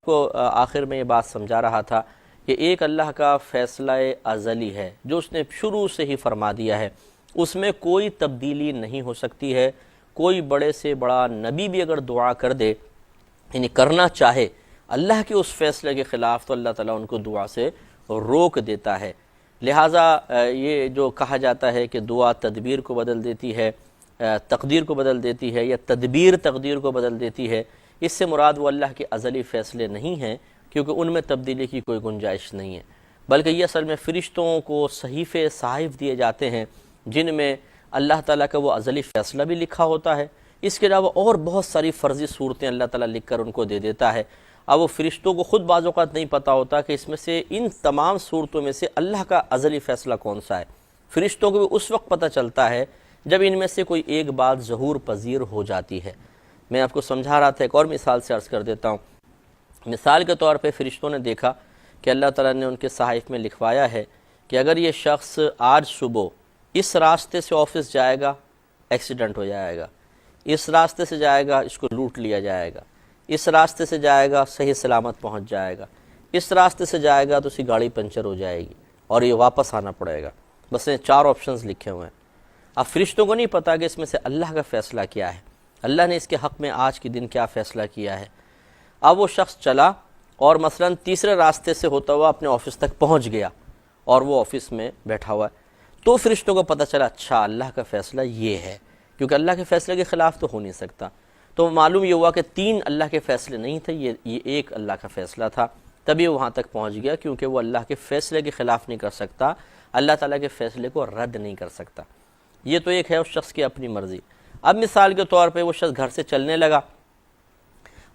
کو آخر میں یہ بات سمجھا رہا تھا کہ ایک اللہ کا فیصلہ ازلی ہے جو اس نے شروع سے ہی فرما دیا ہے، اس میں کوئی تبدیلی نہیں ہو سکتی ہے۔ کوئی بڑے سے بڑا نبی بھی اگر دعا کر دے، یعنی کرنا چاہے اللہ کے اس فیصلے کے خلاف، تو اللہ تعالیٰ ان کو دعا سے روک دیتا ہے۔ لہٰذا یہ جو کہا جاتا ہے کہ دعا تدبیر کو بدل دیتی ہے، تقدیر کو بدل دیتی ہے، یا تدبیر تقدیر کو بدل دیتی ہے، اس سے مراد وہ اللہ کے ازلی فیصلے نہیں ہیں، کیونکہ ان میں تبدیلی کی کوئی گنجائش نہیں ہے، بلکہ یہ اصل میں فرشتوں کو صحیفے صحائف دیے جاتے ہیں جن میں اللہ تعالیٰ کا وہ ازلی فیصلہ بھی لکھا ہوتا ہے۔ اس کے علاوہ اور بہت ساری فرضی صورتیں اللہ تعالیٰ لکھ کر ان کو دے دیتا ہے۔ اب وہ فرشتوں کو خود بعض اوقات نہیں پتہ ہوتا کہ اس میں سے ان تمام صورتوں میں سے اللہ کا ازلی فیصلہ کون سا ہے۔ فرشتوں کو بھی اس وقت پتہ چلتا ہے جب ان میں سے کوئی ایک بات ظہور پذیر ہو جاتی ہے۔ میں آپ کو سمجھا رہا تھا، ایک اور مثال سے عرض کر دیتا ہوں۔ مثال کے طور پہ فرشتوں نے دیکھا کہ اللہ تعالیٰ نے ان کے صحائف میں لکھوایا ہے کہ اگر یہ شخص آج صبح اس راستے سے آفس جائے گا، ایکسیڈنٹ ہو جائے گا، اس راستے سے جائے گا، اس کو لوٹ لیا جائے گا، اس راستے سے جائے گا، صحیح سلامت پہنچ جائے گا، اس راستے سے جائے گا تو اس کی گاڑی پنچر ہو جائے گی اور یہ واپس آنا پڑے گا۔ بس یہ 4 آپشنز لکھے ہوئے ہیں۔ اب فرشتوں کو نہیں پتا کہ اس میں سے اللہ کا فیصلہ کیا ہے، اللہ نے اس کے حق میں آج کے دن کیا فیصلہ کیا ہے۔ اب وہ شخص چلا اور مثلاً تیسرے راستے سے ہوتا ہوا اپنے آفس تک پہنچ گیا اور وہ آفس میں بیٹھا ہوا ہے، تو فرشتوں کو پتہ چلا اچھا اللہ کا فیصلہ یہ ہے، کیونکہ اللہ کے فیصلے کے خلاف تو ہو نہیں سکتا۔ تو معلوم یہ ہوا کہ 3 اللہ کے فیصلے نہیں تھے، یہ ایک اللہ کا فیصلہ تھا، تبھی وہ وہاں تک پہنچ گیا، کیونکہ وہ اللہ کے فیصلے کے خلاف نہیں کر سکتا، اللہ تعالیٰ کے فیصلے کو رد نہیں کر سکتا۔ یہ تو ایک ہے اس شخص کی اپنی مرضی۔ اب مثال کے طور پہ وہ شخص گھر سے چلنے لگا،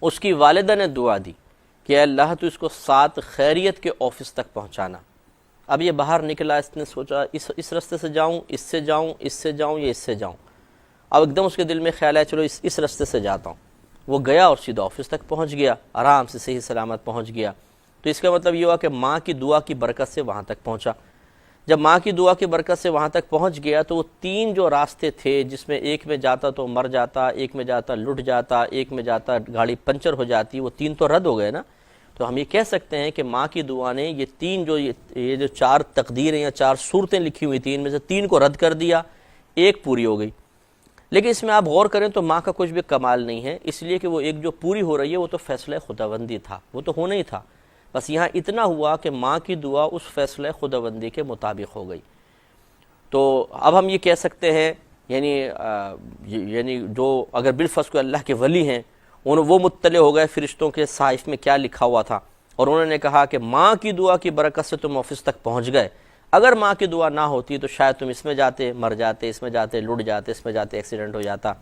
اس کی والدہ نے دعا دی کہ اے اللہ تو اس کو 7 خیریت کے آفس تک پہنچانا۔ اب یہ باہر نکلا، اس نے سوچا اس راستے سے جاؤں، اس سے جاؤں، اس سے جاؤں یا اس سے جاؤں۔ اب ایک دم اس کے دل میں خیال ہے چلو اس راستے سے جاتا ہوں۔ وہ گیا اور سیدھا آفس تک پہنچ گیا، آرام سے صحیح سلامت پہنچ گیا۔ تو اس کا مطلب یہ ہوا کہ ماں کی دعا کی برکت سے وہاں تک پہنچا۔ جب ماں کی دعا کی برکت سے وہاں تک پہنچ گیا تو وہ 3 جو راستے تھے، جس میں ایک میں جاتا تو مر جاتا، ایک میں جاتا لٹ جاتا، ایک میں جاتا گاڑی پنچر ہو جاتی، وہ 3 تو رد ہو گئے نا۔ تو ہم یہ کہہ سکتے ہیں کہ ماں کی دعا نے یہ 3 جو 4 تقدیریں یا 4 صورتیں لکھی ہوئی تھیں، ان میں سے 3 کو رد کر دیا، ایک پوری ہو گئی۔ لیکن اس میں آپ غور کریں تو ماں کا کچھ بھی کمال نہیں ہے، اس لیے کہ وہ ایک جو پوری ہو رہی ہے وہ تو فیصلہ خداوندی تھا، وہ تو ہونا ہی تھا۔ بس یہاں اتنا ہوا کہ ماں کی دعا اس فیصلہ خداوندی کے مطابق ہو گئی۔ تو اب ہم یہ کہہ سکتے ہیں، یعنی جو اگر بالفرض کوئی اللہ کے ولی ہیں، وہ مطلع ہو گئے فرشتوں کے صحائف میں کیا لکھا ہوا تھا، اور انہوں نے کہا کہ ماں کی دعا کی برکت سے تم آفس تک پہنچ گئے، اگر ماں کی دعا نہ ہوتی تو شاید تم اس میں جاتے مر جاتے، اس میں جاتے لٹ جاتے، اس میں جاتے ایکسیڈنٹ ہو جاتا۔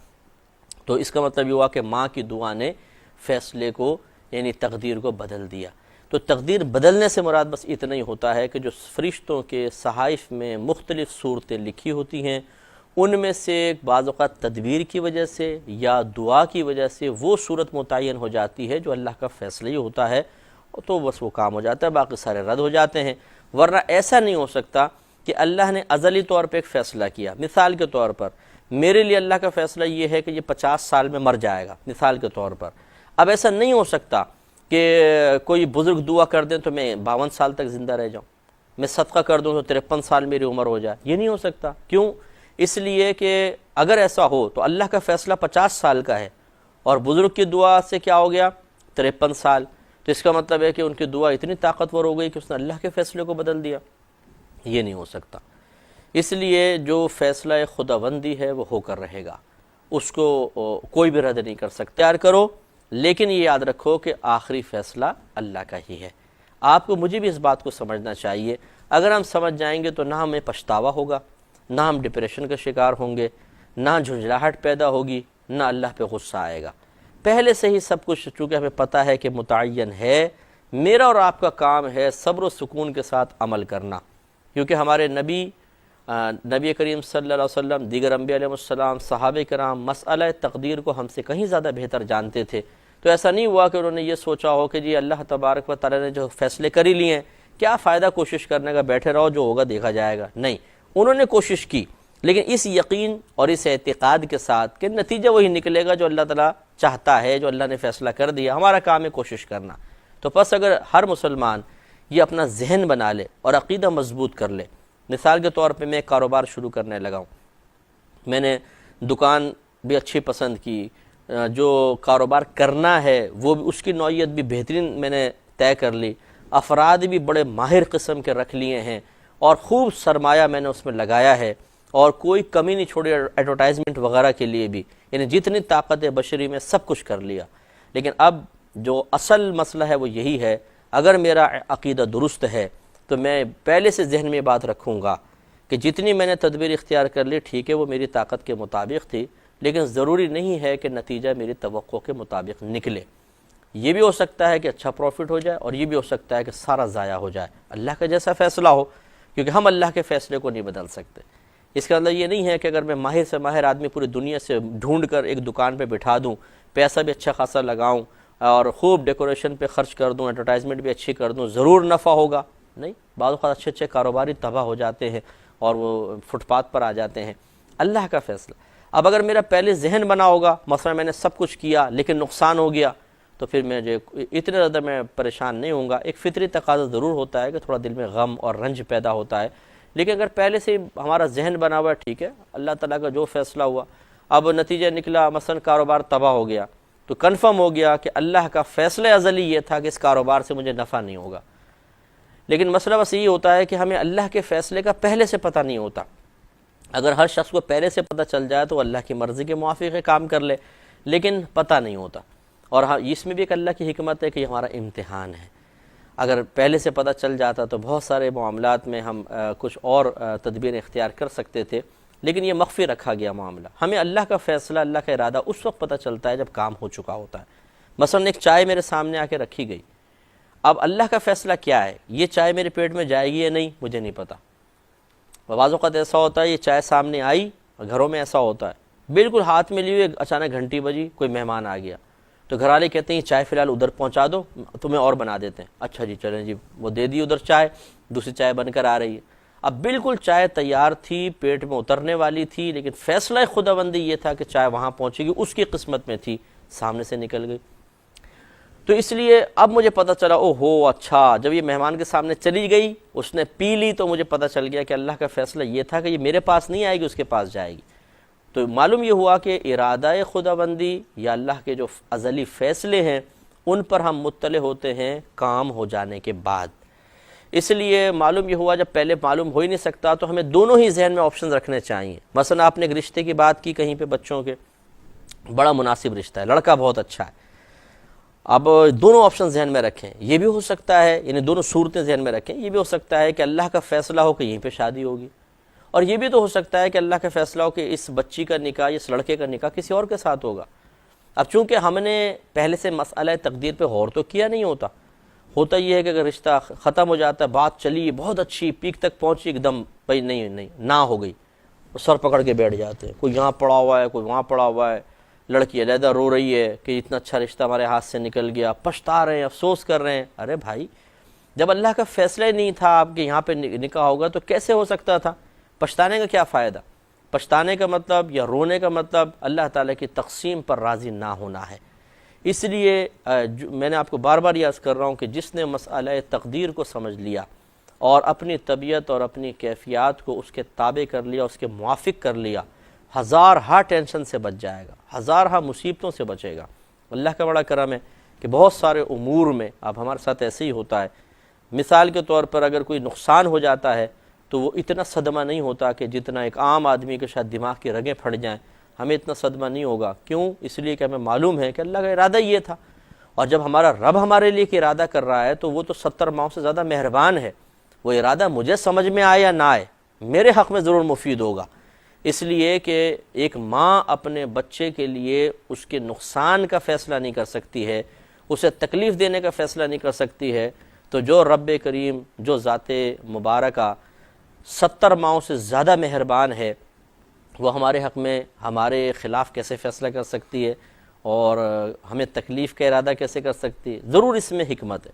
تو اس کا مطلب یہ ہوا کہ ماں کی دعا نے فیصلے کو، یعنی تقدیر کو بدل دیا۔ تو تقدیر بدلنے سے مراد بس اتنا ہی ہوتا ہے کہ جو فرشتوں کے صحائف میں مختلف صورتیں لکھی ہوتی ہیں، ان میں سے بعض اوقات تدبیر کی وجہ سے یا دعا کی وجہ سے وہ صورت متعین ہو جاتی ہے جو اللہ کا فیصلہ ہی ہوتا ہے، تو بس وہ کام ہو جاتا ہے، باقی سارے رد ہو جاتے ہیں۔ ورنہ ایسا نہیں ہو سکتا کہ اللہ نے ازلی طور پہ ایک فیصلہ کیا۔ مثال کے طور پر میرے لیے اللہ کا فیصلہ یہ ہے کہ یہ 50 سال میں مر جائے گا، مثال کے طور پر۔ اب ایسا نہیں ہو سکتا کہ کوئی بزرگ دعا کر دیں تو میں 52 سال تک زندہ رہ جاؤں، میں صدقہ کر دوں تو 53 سال میری عمر ہو جائے، یہ نہیں ہو سکتا۔ کیوں؟ اس لیے کہ اگر ایسا ہو تو اللہ کا فیصلہ 50 سال کا ہے اور بزرگ کی دعا سے کیا ہو گیا 53 سال، تو اس کا مطلب ہے کہ ان کی دعا اتنی طاقتور ہو گئی کہ اس نے اللہ کے فیصلے کو بدل دیا، یہ نہیں ہو سکتا۔ اس لیے جو فیصلہ خداوندی ہے وہ ہو کر رہے گا، اس کو کوئی بھی رد نہیں کر سکتا۔ تیار کرو، لیکن یہ یاد رکھو کہ آخری فیصلہ اللہ کا ہی ہے۔ آپ کو مجھے بھی اس بات کو سمجھنا چاہیے، اگر ہم سمجھ جائیں گے تو نہ ہمیں پچھتاوا ہوگا، نہ ہم ڈپریشن کا شکار ہوں گے، نہ جھنجھلاہٹ پیدا ہوگی، نہ اللہ پہ غصہ آئے گا۔ پہلے سے ہی سب کچھ چونکہ ہمیں پتہ ہے کہ متعین ہے، میرا اور آپ کا کام ہے صبر و سکون کے ساتھ عمل کرنا، کیونکہ ہمارے نبی کریم صلی اللہ علیہ وسلم، دیگر انبیاء علیہ السلام، صحابہ کرام مسئلہ تقدیر کو ہم سے کہیں زیادہ بہتر جانتے تھے۔ تو ایسا نہیں ہوا کہ انہوں نے یہ سوچا ہو کہ جی اللہ تبارک و تعالیٰ نے جو فیصلے کر ہی لیے ہیں، کیا فائدہ کوشش کرنے کا، بیٹھے رہو، جو ہوگا دیکھا جائے گا۔ نہیں، انہوں نے کوشش کی، لیکن اس یقین اور اس اعتقاد کے ساتھ کہ نتیجہ وہی نکلے گا جو اللہ تعالیٰ چاہتا ہے، جو اللہ نے فیصلہ کر دیا، ہمارا کام ہے کوشش کرنا۔ تو پس اگر ہر مسلمان یہ اپنا ذہن بنا لے اور عقیدہ مضبوط کر لے، مثال کے طور پہ میں ایک کاروبار شروع کرنے لگا ہوں، میں نے دکان بھی اچھی پسند کی، جو کاروبار کرنا ہے وہ بھی اس کی نوعیت بھی بہترین میں نے طے کر لی، افراد بھی بڑے ماہر قسم کے رکھ لیے ہیں، اور خوب سرمایہ میں نے اس میں لگایا ہے، اور کوئی کمی نہیں چھوڑی ایڈورٹائزمنٹ وغیرہ کے لیے بھی، یعنی جتنی طاقت بشری میں سب کچھ کر لیا۔ لیکن اب جو اصل مسئلہ ہے وہ یہی ہے، اگر میرا عقیدہ درست ہے تو میں پہلے سے ذہن میں بات رکھوں گا کہ جتنی میں نے تدبیر اختیار کر لی ٹھیک ہے، وہ میری طاقت کے مطابق تھی، لیکن ضروری نہیں ہے کہ نتیجہ میری توقع کے مطابق نکلے۔ یہ بھی ہو سکتا ہے کہ اچھا پروفٹ ہو جائے، اور یہ بھی ہو سکتا ہے کہ سارا ضائع ہو جائے، اللہ کا جیسا فیصلہ ہو، کیونکہ ہم اللہ کے فیصلے کو نہیں بدل سکتے۔ اس کا مطلب یہ نہیں ہے کہ اگر میں ماہر سے ماہر آدمی پوری دنیا سے ڈھونڈ کر ایک دکان پہ بٹھا دوں، پیسہ بھی اچھا خاصا لگاؤں اور خوب ڈیکوریشن پہ خرچ کر دوں، ایڈورٹائزمنٹ بھی اچھی کر دوں، ضرور نفع ہوگا۔ نہیں، بعض اوقات اچھے اچھے کاروباری تباہ ہو جاتے ہیں اور وہ فٹ پاتھ پر آ جاتے ہیں۔ اللہ کا فیصلہ۔ اب اگر میرا پہلے ذہن بنا ہوگا، مثلا میں نے سب کچھ کیا لیکن نقصان ہو گیا، تو پھر مجھے اتنے زیادہ میں پریشان نہیں ہوں گا۔ ایک فطری تقاضا ضرور ہوتا ہے کہ تھوڑا دل میں غم اور رنج پیدا ہوتا ہے، لیکن اگر پہلے سے ہمارا ذہن بنا ہوا ہے ٹھیک ہے، اللہ تعالیٰ کا جو فیصلہ ہوا، اب نتیجہ نکلا مثلا کاروبار تباہ ہو گیا، تو کنفرم ہو گیا کہ اللہ کا فیصلہ ازلی یہ تھا کہ اس کاروبار سے مجھے نفع نہیں ہوگا۔ لیکن مسئلہ بس یہ ہوتا ہے کہ ہمیں اللہ کے فیصلے کا پہلے سے پتہ نہیں ہوتا۔ اگر ہر شخص کو پہلے سے پتہ چل جائے تو اللہ کی مرضی کے موافق کام کر لے، لیکن پتہ نہیں ہوتا۔ اور ہاں، اس میں بھی ایک اللہ کی حکمت ہے کہ یہ ہمارا امتحان ہے۔ اگر پہلے سے پتہ چل جاتا تو بہت سارے معاملات میں ہم کچھ اور تدبیر اختیار کر سکتے تھے، لیکن یہ مخفی رکھا گیا معاملہ۔ ہمیں اللہ کا فیصلہ، اللہ کا ارادہ اس وقت پتہ چلتا ہے جب کام ہو چکا ہوتا ہے۔ مثلا ایک چائے میرے سامنے آ کے رکھی گئی، اب اللہ کا فیصلہ کیا ہے، یہ چائے میرے پیٹ میں جائے گی یا نہیں مجھے نہیں پتہ۔ بعض اوقات ایسا ہوتا ہے یہ چائے سامنے آئی، گھروں میں ایسا ہوتا ہے بالکل ہاتھ میں لیے ہوئے اچانک گھنٹی بجی، کوئی مہمان آ گیا، تو گھر والے کہتے ہیں یہ چائے فی الحال ادھر پہنچا دو، تمہیں اور بنا دیتے ہیں۔ اچھا جی چلیں جی، وہ دے دی ادھر چائے، دوسری چائے بن کر آ رہی ہے۔ اب بالکل چائے تیار تھی، پیٹ میں اترنے والی تھی، لیکن فیصلہ خداوندی یہ تھا کہ چائے وہاں پہنچے گی، اس کی قسمت میں تھی، سامنے سے نکل گئی۔ تو اس لیے اب مجھے پتہ چلا، او ہو اچھا، جب یہ مہمان کے سامنے چلی گئی، اس نے پی لی، تو مجھے پتہ چل گیا کہ اللہ کا فیصلہ یہ تھا کہ یہ میرے پاس نہیں آئے گی، اس کے پاس جائے گی۔ تو معلوم یہ ہوا کہ ارادہ خداوندی یا اللہ کے جو ازلی فیصلے ہیں ان پر ہم مطلع ہوتے ہیں کام ہو جانے کے بعد۔ اس لیے معلوم یہ ہوا، جب پہلے معلوم ہو ہی نہیں سکتا تو ہمیں دونوں ہی ذہن میں آپشن رکھنے چاہیے۔ مثلا آپ نے ایک رشتے کی بات کی کہیں پہ بچوں کے، بڑا مناسب رشتہ ہے، لڑکا بہت اچھا ہے، اب دونوں آپشن ذہن میں رکھیں۔ یہ بھی ہو سکتا ہے، یعنی دونوں صورتیں ذہن میں رکھیں، یہ بھی ہو سکتا ہے کہ اللہ کا فیصلہ ہو کہ یہیں پہ شادی ہوگی، اور یہ بھی تو ہو سکتا ہے کہ اللہ کا فیصلہ ہو کہ اس بچی کا نکاح، اس لڑکے کا نکاح کسی اور کے ساتھ ہوگا۔ اب چونکہ ہم نے پہلے سے مسئلہ تقدیر پہ غور تو کیا نہیں ہوتا یہ ہے کہ اگر رشتہ ختم ہو جاتا ہے، بات چلی بہت اچھی، پیک تک پہنچی، ایک دم بھائی نہیں نہ ہو گئی، سر پکڑ کے بیٹھ جاتے ہیں، کوئی یہاں پڑا ہوا ہے، کوئی وہاں پڑا ہوا ہے، لڑکی علیحدہ رو رہی ہے کہ اتنا اچھا رشتہ ہمارے ہاتھ سے نکل گیا، پچھتا رہے ہیں، افسوس کر رہے ہیں۔ ارے بھائی، جب اللہ کا فیصلہ ہی نہیں تھا آپ کے یہاں پہ نکاح ہوگا تو کیسے ہو سکتا تھا؟ پچھتانے کا کیا فائدہ؟ پچھتانے کا مطلب یا رونے کا مطلب اللہ تعالیٰ کی تقسیم پر راضی نہ ہونا ہے۔ اس لیے میں نے آپ کو بار بار یاد کر رہا ہوں کہ جس نے مسئلہ تقدیر کو سمجھ لیا اور اپنی طبیعت اور اپنی کیفیات کو اس کے تابع کر لیا، اس کے موافق کر لیا، ہزارہا ٹینشن سے بچ جائے گا، ہزارہا مصیبتوں سے بچے گا۔ اللہ کا بڑا کرم ہے کہ بہت سارے امور میں اب ہمارے ساتھ ایسے ہی ہوتا ہے۔ مثال کے طور پر اگر کوئی نقصان ہو جاتا ہے تو وہ اتنا صدمہ نہیں ہوتا کہ جتنا ایک عام آدمی کے شاید دماغ کی رگیں پھٹ جائیں، ہمیں اتنا صدمہ نہیں ہوگا۔ کیوں؟ اس لیے کہ ہمیں معلوم ہے کہ اللہ کا ارادہ یہ تھا، اور جب ہمارا رب ہمارے لیے کہ ارادہ کر رہا ہے تو وہ تو 70 ماؤں سے زیادہ مہربان ہے۔ وہ ارادہ مجھے سمجھ میں آئے یا نہ آئے، میرے حق میں ضرور مفید ہوگا۔ اس لیے کہ ایک ماں اپنے بچے کے لیے اس کے نقصان کا فیصلہ نہیں کر سکتی ہے، اسے تکلیف دینے کا فیصلہ نہیں کر سکتی ہے، تو جو رب کریم، جو ذات مبارکہ 70 ماؤں سے زیادہ مہربان ہے، وہ ہمارے حق میں ہمارے خلاف کیسے فیصلہ کر سکتی ہے اور ہمیں تکلیف کا ارادہ کیسے کر سکتی ہے؟ ضرور اس میں حکمت ہے۔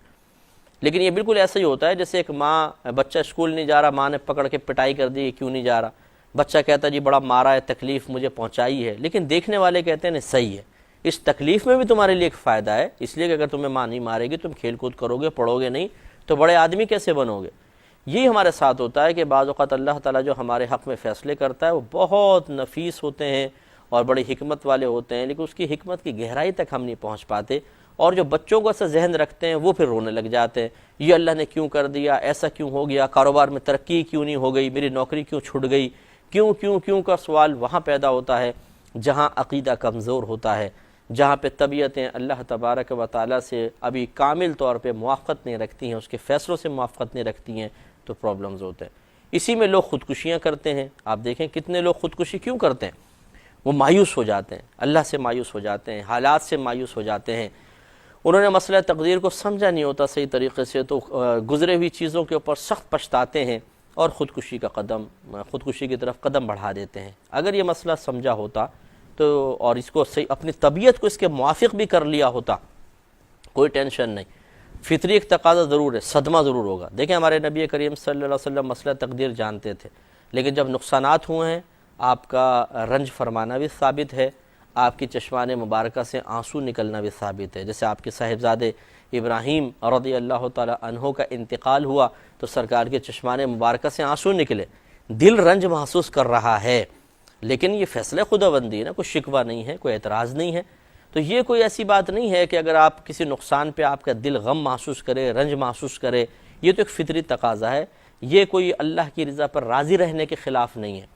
لیکن یہ بالکل ایسا ہی ہوتا ہے جیسے ایک ماں، بچہ اسکول نہیں جا رہا، ماں نے پکڑ کے پٹائی کر دی، کیوں نہیں جا رہا؟ بچہ کہتا ہے جی بڑا مارا ہے، تکلیف مجھے پہنچائی ہے، لیکن دیکھنے والے کہتے ہیں نہیں صحیح ہے، اس تکلیف میں بھی تمہارے لیے ایک فائدہ ہے، اس لیے کہ اگر تمہیں ماں نہیں مارے گی، تم کھیل کود کرو گے، پڑھو گے نہیں، تو بڑے آدمی کیسے بنو گے؟ یہی ہمارے ساتھ ہوتا ہے کہ بعض اوقات اللہ تعالیٰ جو ہمارے حق میں فیصلے کرتا ہے وہ بہت نفیس ہوتے ہیں اور بڑی حکمت والے ہوتے ہیں، لیکن اس کی حکمت کی گہرائی تک ہم نہیں پہنچ پاتے، اور جو بچوں کو ایسا ذہن رکھتے ہیں وہ پھر رونے لگ جاتے ہیں، یہ اللہ نے کیوں کر دیا، ایسا کیوں ہو گیا، کاروبار میں ترقی کیوں نہیں ہو گئی، میری نوکری کیوں چھوٹ گئی، کیوں کا سوال وہاں پیدا ہوتا ہے جہاں عقیدہ کمزور ہوتا ہے، جہاں پہ طبیعتیں اللہ تبارک و تعالیٰ سے ابھی کامل طور پہ موافقت نہیں رکھتی ہیں، اس کے فیصلوں سے موافقت نہیں رکھتی ہیں، تو پرابلمز ہوتے ہیں۔ اسی میں لوگ خودکشیاں کرتے ہیں۔ آپ دیکھیں کتنے لوگ خودکشی کیوں کرتے ہیں؟ وہ مایوس ہو جاتے ہیں، اللہ سے مایوس ہو جاتے ہیں، حالات سے مایوس ہو جاتے ہیں، انہوں نے مسئلہ تقدیر کو سمجھا نہیں ہوتا صحیح طریقے سے، تو گزرے ہوئی چیزوں کے اوپر سخت پچھتاتے ہیں اور خودکشی کی طرف قدم بڑھا دیتے ہیں۔ اگر یہ مسئلہ سمجھا ہوتا تو اور اس کو صحیح اپنی طبیعت کو اس کے موافق بھی کر لیا ہوتا، کوئی ٹینشن نہیں، فطری ایک تقاضا ضرور ہے، صدمہ ضرور ہوگا۔ دیکھیں ہمارے نبی کریم صلی اللہ علیہ وسلم مسئلہ تقدیر جانتے تھے، لیکن جب نقصانات ہوئے ہیں آپ کا رنج فرمانا بھی ثابت ہے، آپ کی چشمان مبارکہ سے آنسو نکلنا بھی ثابت ہے۔ جیسے آپ کے صاحبزادے ابراہیم رضی اللہ تعالی عنہ کا انتقال ہوا تو سرکار کے چشمان مبارکہ سے آنسو نکلے، دل رنج محسوس کر رہا ہے، لیکن یہ فیصلہ خداوندی ہے نا، کوئی شکوہ نہیں ہے، کوئی اعتراض نہیں ہے۔ تو یہ کوئی ایسی بات نہیں ہے کہ اگر آپ کسی نقصان پہ آپ کا دل غم محسوس کرے، رنج محسوس کرے، یہ تو ایک فطری تقاضا ہے، یہ کوئی اللہ کی رضا پر راضی رہنے کے خلاف نہیں ہے۔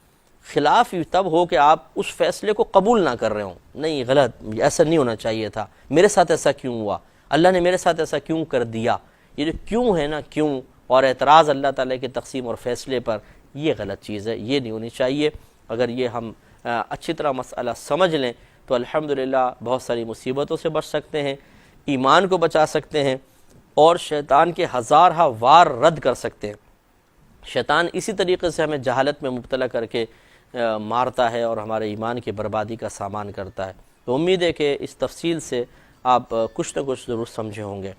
خلاف تب ہو کہ آپ اس فیصلے کو قبول نہ کر رہے ہوں، نہیں غلط، ایسا نہیں ہونا چاہیے تھا، میرے ساتھ ایسا کیوں ہوا، اللہ نے میرے ساتھ ایسا کیوں کر دیا، یہ جو کیوں ہے نا، کیوں اور اعتراض اللہ تعالیٰ کی تقسیم اور فیصلے پر، یہ غلط چیز ہے، یہ نہیں ہونی چاہیے۔ اگر یہ ہم اچھی طرح مسئلہ سمجھ لیں تو الحمدللہ بہت ساری مصیبتوں سے بچ سکتے ہیں، ایمان کو بچا سکتے ہیں، اور شیطان کے ہزارہ وار رد کر سکتے ہیں۔ شیطان اسی طریقے سے ہمیں جہالت میں مبتلا کر کے مارتا ہے اور ہمارے ایمان کی بربادی کا سامان کرتا ہے۔ تو امید ہے کہ اس تفصیل سے آپ کچھ نہ کچھ ضرور سمجھے ہوں گے۔